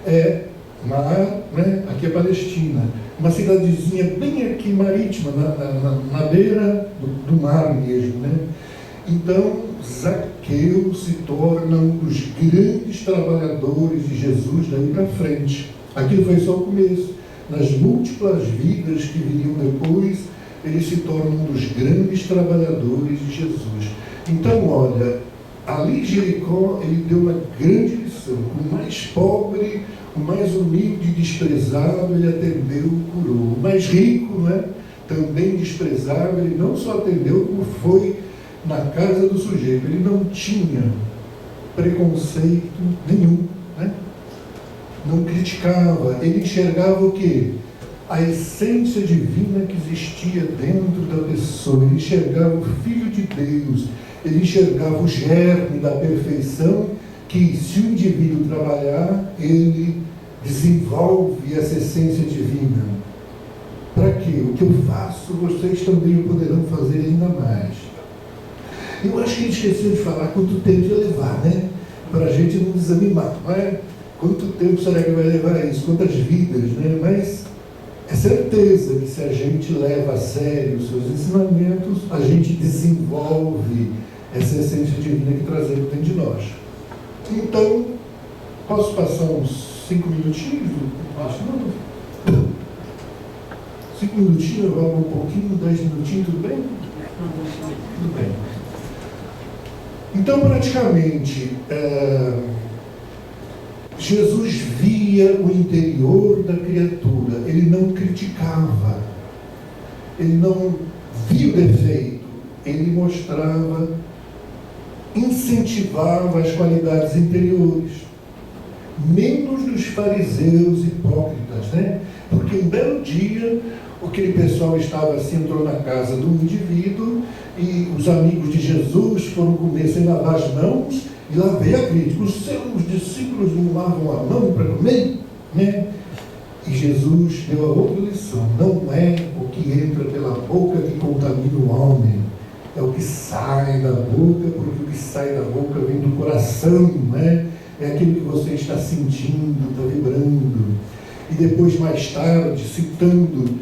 é mar, né? Aqui é Palestina. Uma cidadezinha bem aqui marítima, na beira do mar mesmo, né? Então, Zaqueu se torna um dos grandes trabalhadores de Jesus daí para frente. Aquilo foi só o começo. Nas múltiplas vidas que viriam depois, ele se torna um dos grandes trabalhadores de Jesus. Então, olha, ali em Jericó, ele deu uma grande lição. O mais pobre, o mais humilde e desprezado, ele atendeu e curou. O mais rico, né, também desprezado, ele não só atendeu, como foi na casa do sujeito. Ele não tinha preconceito nenhum, né? Não criticava, ele enxergava o quê? A essência divina que existia dentro da pessoa. Ele enxergava o Filho de Deus, ele enxergava o germe da perfeição, que se o indivíduo trabalhar, ele desenvolve essa essência divina. Para quê? O que eu faço, vocês também poderão fazer ainda mais. Eu acho que ele esqueceu de falar quanto tempo ia levar, né? Para a gente não desanimar, não é? Quanto tempo será que vai levar a isso? Quantas vidas, né? Mas é certeza que se a gente leva a sério os seus ensinamentos, a gente desenvolve essa essência divina que trazemos dentro de nós. Então, posso passar uns 5 minutinhos? Acho não. 5 minutinhos, eu vou um pouquinho, 10 minutinhos, tudo bem? Tudo bem. Então, praticamente, Jesus via o interior da criatura, ele não criticava, ele não via o defeito, ele mostrava incentivava as qualidades interiores, menos dos fariseus hipócritas, né? Porque um belo dia, aquele pessoal estava assim, entrou na casa de um indivíduo e os amigos de Jesus foram comer sem lavar as mãos, e lá veio a crítica: os seus discípulos não lavam a mão para comer, né? E Jesus deu a outra lição: não é o que entra pela boca que contamina o homem, é o que sai da boca, porque o que sai da boca vem do coração, né? É aquilo que você está sentindo, está vibrando. E depois, mais tarde, citando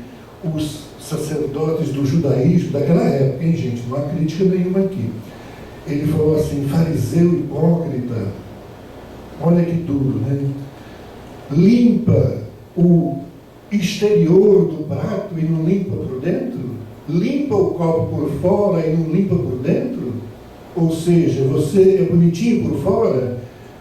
os sacerdotes do judaísmo daquela época, hein, gente? Não há crítica nenhuma aqui. Ele falou assim: fariseu hipócrita, olha que duro, né? Limpa o exterior do prato e não limpa por dentro? Limpa o copo por fora e não limpa por dentro? Ou seja, você é bonitinho por fora,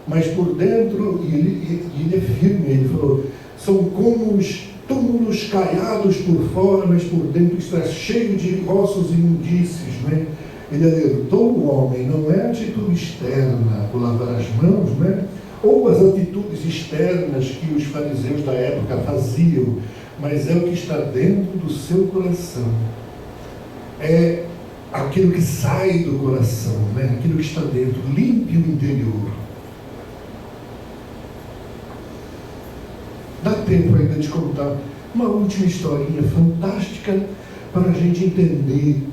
mas por dentro, e ele é firme, ele falou, são como os túmulos caiados por fora, mas por dentro está cheio de ossos imundícios, né? Ele alertou o homem: não é a atitude externa, o lavar as mãos, né? Ou as atitudes externas que os fariseus da época faziam, mas é o que está dentro do seu coração. É aquilo que sai do coração, né? Aquilo que está dentro. Limpe o interior. Dá tempo ainda de contar uma última historinha fantástica para a gente entender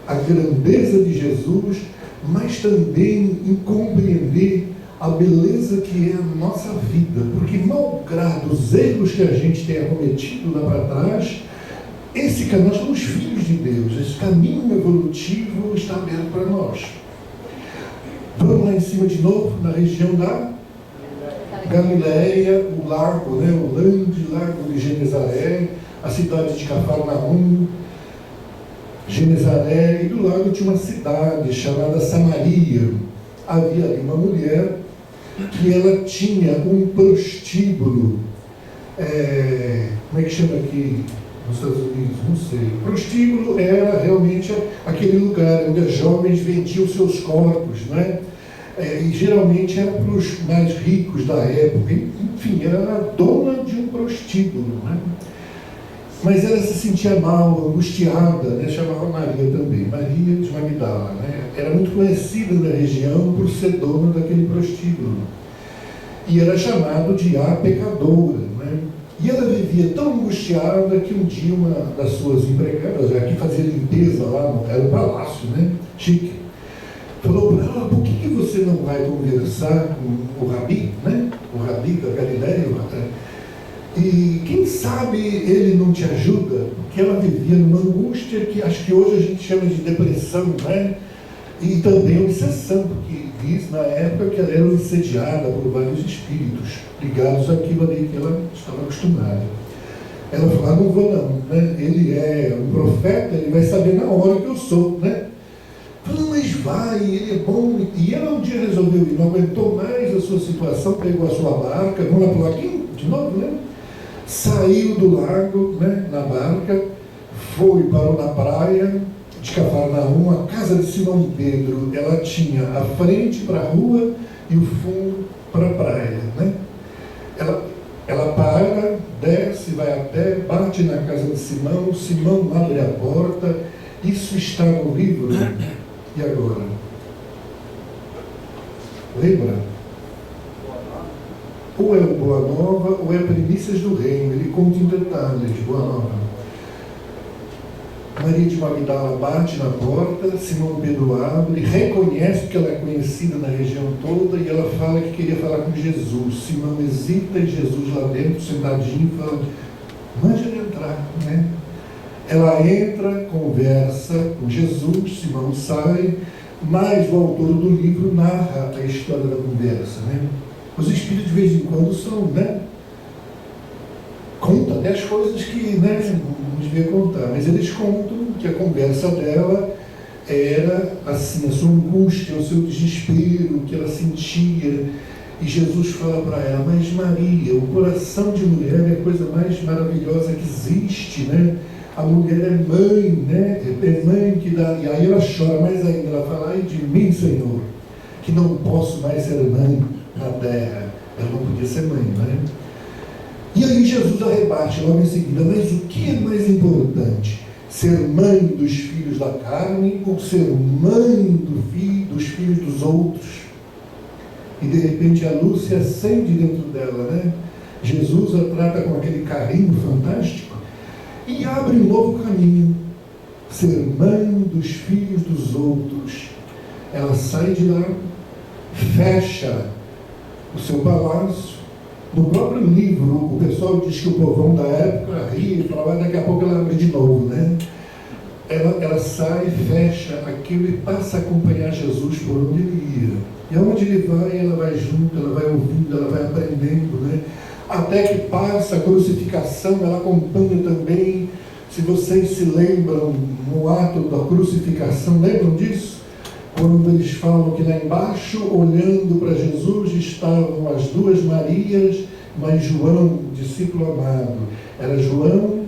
a grandeza de Jesus, mas também em compreender a beleza que é a nossa vida. Porque, malgrado os erros que a gente tenha cometido lá para trás, nós somos filhos de Deus, esse caminho evolutivo está aberto para nós. Vamos lá em cima de novo, na região da Galileia, o lago, né, o lago de Genezaré, a cidade de Cafarnaum, Genezaré, e do lado tinha uma cidade chamada Samaria. Havia ali uma mulher que ela tinha um prostíbulo, como é que chama aqui nos Estados Unidos? Não sei. Prostíbulo era realmente aquele lugar onde os jovens vendiam seus corpos, né? E geralmente era para os mais ricos da época. Enfim, era a dona de um prostíbulo, né? Mas ela se sentia mal, angustiada, né? Chamava Maria também, Maria de Magdala, né? Era muito conhecida na região por ser dona daquele prostíbulo. E era chamado de a pecadora, né? E ela vivia tão angustiada que um dia uma das suas empregadas, que fazia limpeza lá, era um palácio, né? Chique, falou para ela: por que você não vai conversar com o Rabi, né? O Rabi da Galileia? E quem sabe ele não te ajuda? Porque ela vivia numa angústia que acho que hoje a gente chama de depressão, né? E também obsessão, porque diz na época que ela era obsediada por vários espíritos ligados àquilo ali que ela estava acostumada. Ela falou: não vou não, né? Ele é um profeta, ele vai saber na hora que eu sou, né? Falou: mas vai, ele é bom. E ela um dia resolveu ir, não aguentou mais a sua situação, pegou a sua barca, vamos lá para o laguinho de novo, né? Saiu do lago, né, na barca, parou na praia de Cafarnaum, a casa de Simão Pedro. Ela tinha a frente para a rua e o fundo para a praia, né? Ela para, desce, vai a pé, bate na casa de Simão, Simão abre a porta. Isso está no livro. E agora? Lembra? Ou é o Boa Nova, ou é Primícias do Reino. Ele conta em detalhes, Boa Nova. Maria de Magdala bate na porta, Simão Pedro abre, reconhece que ela é conhecida na região toda, e ela fala que queria falar com Jesus. Simão hesita, e Jesus lá dentro, sentadinho, fala: mande ele entrar, né? Ela entra, conversa com Jesus, Simão sai, mas o autor do livro narra a história da conversa, né? Os espíritos de vez em quando são, né? Conta até as coisas que, né, não devia contar, mas eles contam que a conversa dela era assim, a sua angústia, o seu desespero, o que ela sentia. E Jesus fala para ela: mas Maria, o coração de mulher é a coisa mais maravilhosa que existe, né? A mulher é mãe, né? É mãe que dá. E aí ela chora mais ainda, ela fala: ai de mim, Senhor, que não posso mais ser mãe na terra. Ela não podia ser mãe, né? E aí Jesus arrebate logo em seguida, mas o que é mais importante? Ser mãe dos filhos da carne ou ser mãe dos filhos dos outros? E de repente a luz se acende dentro dela, né? Jesus a trata com aquele carinho fantástico e abre um novo caminho. Ser mãe dos filhos dos outros. Ela sai de lá, fecha o seu palácio. No próprio livro, o pessoal diz que o povão da época ria e falava, daqui a pouco ela abre de novo, né? Ela sai, fecha aquilo e passa a acompanhar Jesus por onde ele ia. E aonde ele vai, ela vai junto, ela vai ouvindo, ela vai aprendendo, né? Até que passa a crucificação, ela acompanha também. Se vocês se lembram, no ato da crucificação, lembram disso? Quando eles falam que lá embaixo, olhando para Jesus, estavam as duas Marias, mas João, discípulo amado. Era João,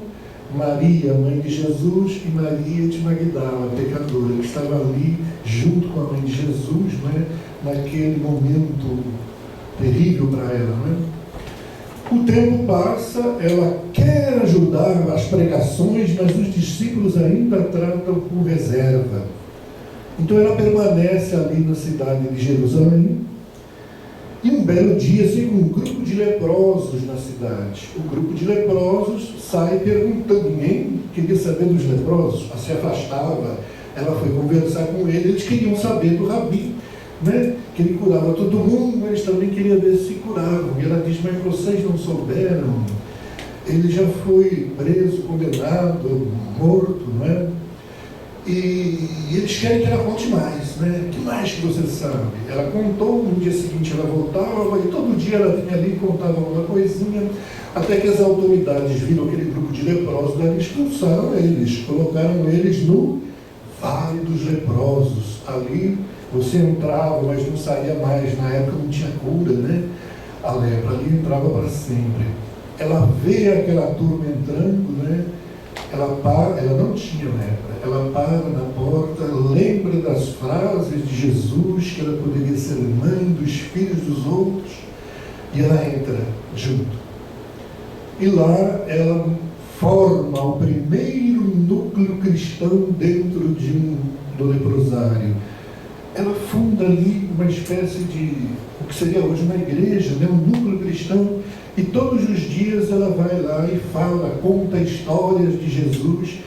Maria, mãe de Jesus, e Maria de Magdala, pecadora, que estava ali junto com a mãe de Jesus, né? Naquele momento terrível para ela, né? O tempo passa, ela quer ajudar as pregações, mas os discípulos ainda tratam por reserva. Então ela permanece ali na cidade de Jerusalém. E um belo dia chega um grupo de leprosos na cidade. O grupo de leprosos sai perguntando, ninguém queria saber dos leprosos, se afastava. Ela foi conversar com ele, eles queriam saber do Rabi, né? Que ele curava todo mundo, eles também queriam ver se curavam. E ela diz, mas vocês não souberam? Ele já foi preso, condenado, morto, não é? E eles querem que ela conte mais, né? O que mais que você sabe? Ela contou, no dia seguinte ela voltava, e todo dia ela vinha ali e contava uma coisinha, até que as autoridades viram aquele grupo de leprosos, daí expulsaram eles, colocaram eles no Vale dos Leprosos. Ali você entrava, mas não saía mais, na época não tinha cura, né? A lepra ali entrava para sempre. Ela vê aquela turma entrando, né? Ela não tinha lepra, ela para na porta, lembra das frases de Jesus, que ela poderia ser mãe dos filhos dos outros, e ela entra junto. E lá ela forma o primeiro núcleo cristão dentro do leprosário. Ela funda ali uma espécie de, o que seria hoje uma igreja, né? Um núcleo cristão, e todos os dias ela vai lá e fala, conta histórias de Jesus,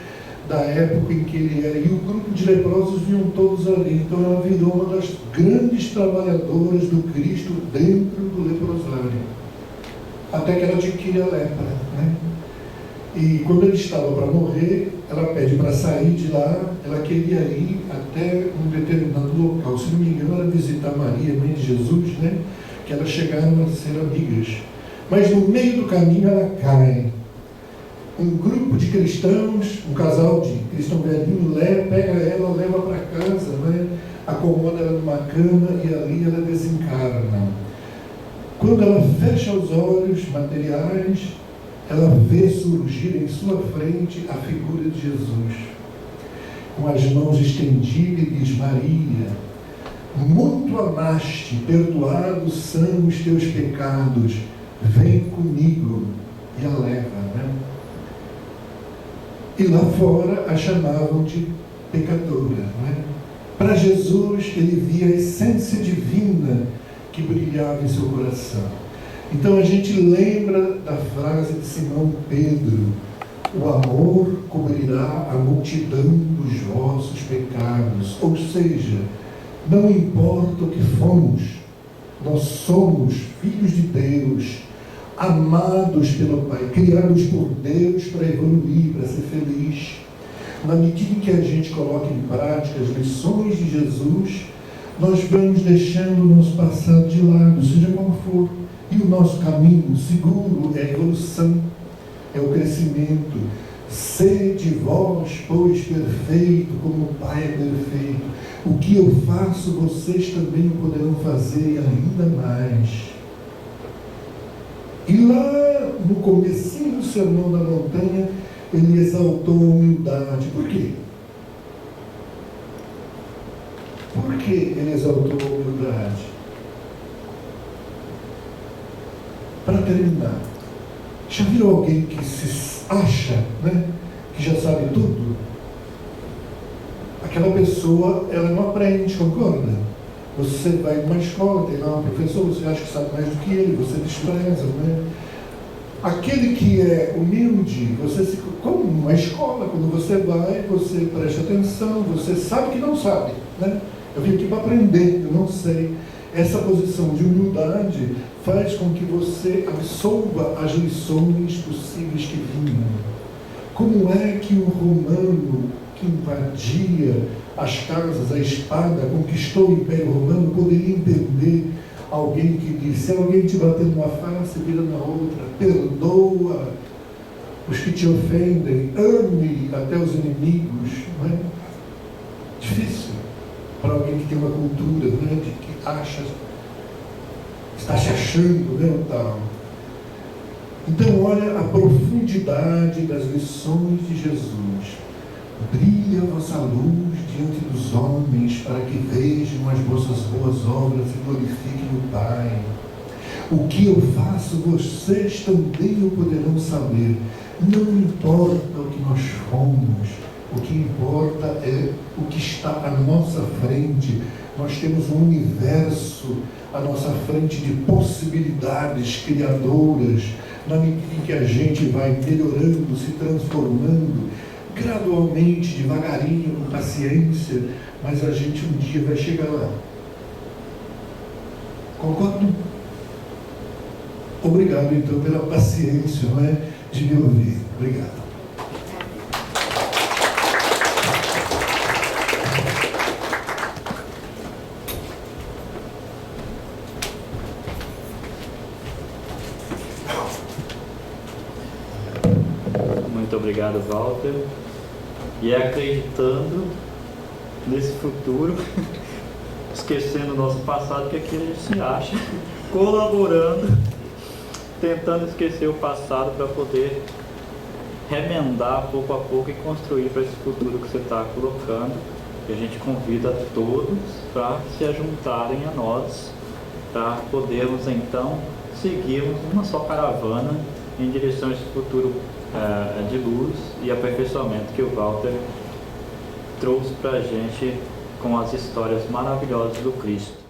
da época em que ele era, e o grupo de leprosos vinham todos ali. Então ela virou uma das grandes trabalhadoras do Cristo dentro do leprosário, até que ela adquire a lepra, né? E quando ele estava para morrer, ela pede para sair de lá. Ela queria ir até um determinado local, se não me engano era visitar Maria, mãe de Jesus, né? Que elas chegaram a ser amigas. Mas no meio do caminho ela cai. Um grupo de cristãos, um casal de cristão velhinho, pega ela, leva para casa, né? Acomoda ela numa cama e ali ela desencarna. Quando ela fecha os olhos materiais, ela vê surgir em sua frente a figura de Jesus, com as mãos estendidas, e diz, Maria, muito amaste, perdoados são os teus pecados, vem comigo, e a leva, né? E lá fora a chamavam de pecadora, né? Para Jesus, ele via a essência divina que brilhava em seu coração. Então a gente lembra da frase de Simão Pedro, o amor cobrirá a multidão dos vossos pecados. Ou seja, não importa o que fomos, nós somos filhos de Deus, amados pelo Pai, criados por Deus para evoluir, para ser feliz. Na medida em que a gente coloca em prática as lições de Jesus, nós vamos deixando o nosso passado de lado, seja qual for. E o nosso caminho seguro é a evolução, é o crescimento. Sede vós, pois, perfeito, como o Pai é perfeito. O que eu faço, vocês também poderão fazer e ainda mais. E lá, no comecinho do Sermão da Montanha, ele exaltou a humildade. Por quê? Por que ele exaltou a humildade? humildade. Para terminar, já viram alguém que se acha, né, que já sabe tudo? Aquela pessoa, ela não aprende, concorda? Você vai numa escola, tem lá um professor, você acha que sabe mais do que ele, você despreza, né? Aquele que é humilde, como uma escola, quando você vai, você presta atenção, você sabe que não sabe, né? Eu vim aqui para aprender, eu não sei. Essa posição de humildade faz com que você absorva as lições possíveis que vinham. Como é que um romano que invadia as casas, a espada, conquistou o Império Romano, poderia entender alguém que disse: se alguém te bater numa face, vira na outra, perdoa os que te ofendem, ame até os inimigos? Não é difícil para alguém que tem uma cultura, né, de que está se achando, né, tal. Então, olha a profundidade das lições de Jesus. Brilha a vossa luz diante dos homens, para que vejam as vossas boas obras e glorifiquem o Pai. O que eu faço, vocês também o poderão saber. Não importa o que nós fomos, o que importa é o que está à nossa frente. Nós temos um universo à nossa frente de possibilidades criadoras, na medida em que a gente vai melhorando, se transformando, gradualmente, devagarinho, com paciência, mas a gente um dia vai chegar lá. Concordo? Obrigado, então, pela paciência, não é, de me ouvir. Obrigado. Muito obrigado, Walter. E é acreditando nesse futuro, esquecendo o nosso passado, que aqui a gente se acha, colaborando, tentando esquecer o passado para poder remendar pouco a pouco e construir para esse futuro que você está colocando. E a gente convida todos para se ajuntarem a nós, para podermos então seguirmos uma só caravana em direção a esse futuro de luz e aperfeiçoamento que o Walter trouxe para a gente com as histórias maravilhosas do Cristo.